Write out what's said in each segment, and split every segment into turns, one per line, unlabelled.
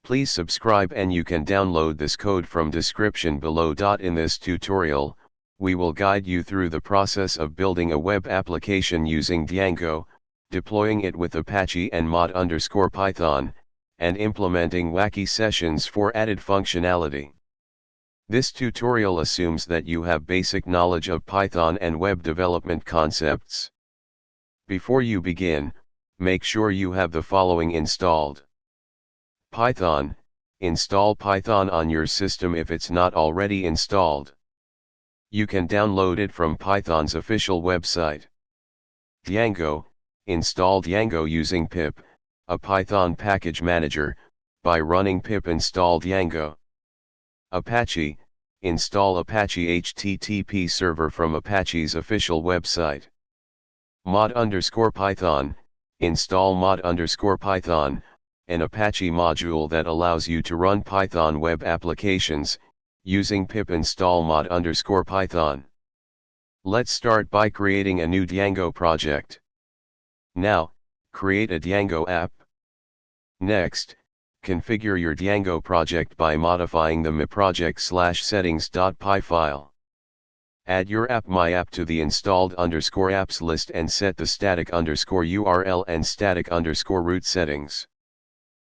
Please subscribe and you can download this code from description below. In this tutorial, we will guide you through the process of building a web application using Django, deploying it with Apache and mod_Python, and implementing wacky sessions for added functionality. This tutorial assumes that you have basic knowledge of Python and web development concepts. Before you begin, make sure you have the following installed. Python, install Python on your system if it's not already installed. You can download it from Python's official website. Django, install Django using pip, a Python package manager, by running pip install Django. Apache, install Apache HTTP server from Apache's official website. Mod_Python, install mod_Python, an Apache module that allows you to run Python web applications, using pip install mod_Python. Let's start by creating a new Django project. Now, create a Django app. Next, configure your Django project by modifying the myproject/settings.py file. Add your app myapp to the installed _apps list and set the static _URL and static _root settings.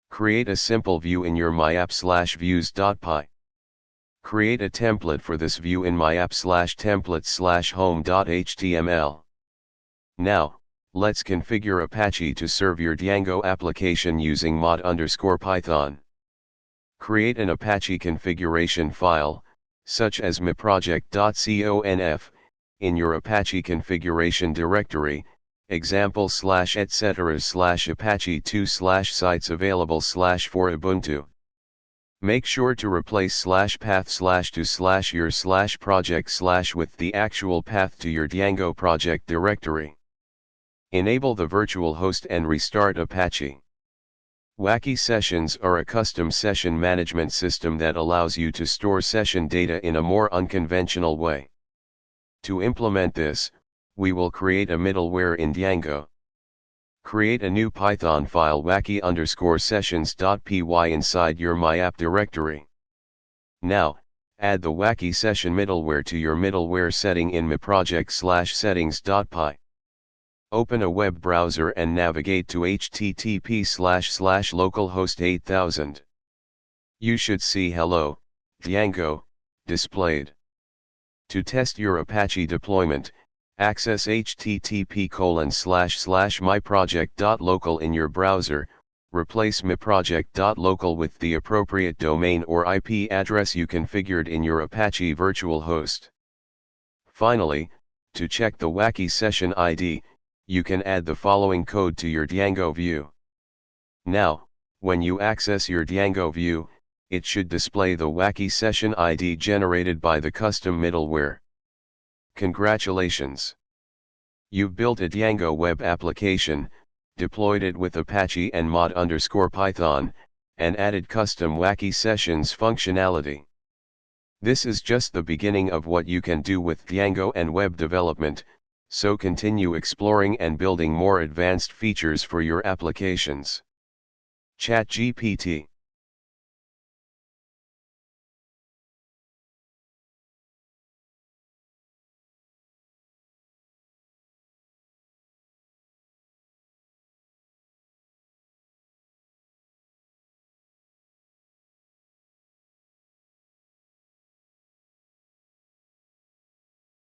Create a simple view in your myapp/views.py. Create a template for this view in myapp/templates/home.html. Now, let's configure Apache to serve your Django application using mod_Python. Create an Apache configuration file, such as myproject.conf, in your Apache configuration directory, example/etc/apache2/sites available/for Ubuntu. Make sure to replace /path/to/your/project/ with the actual path to your Django project directory. Enable the virtual host and restart Apache. Wacky sessions are a custom session management system that allows you to store session data in a more unconventional way. To implement this, we will create a middleware in Django. Create a new Python file wacky_sessions.py inside your myapp directory. Now, add the wacky session middleware to your middleware setting in myproject/settings.py. Open a web browser and navigate to http://localhost 8000. You should see Hello, Django, displayed. To test your Apache deployment, access http://myproject.local in your browser, replace myproject.local with the appropriate domain or IP address you configured in your Apache virtual host. Finally, to check the wacky session ID, you can add the following code to your Django view. Now, when you access your Django view, it should display the wacky session ID generated by the custom middleware. Congratulations! You've built a Django web application, deployed it with Apache and mod_Python, and added custom wacky sessions functionality. This is just the beginning of what you can do with Django and web development, so continue exploring and building more advanced features for your applications. ChatGPT.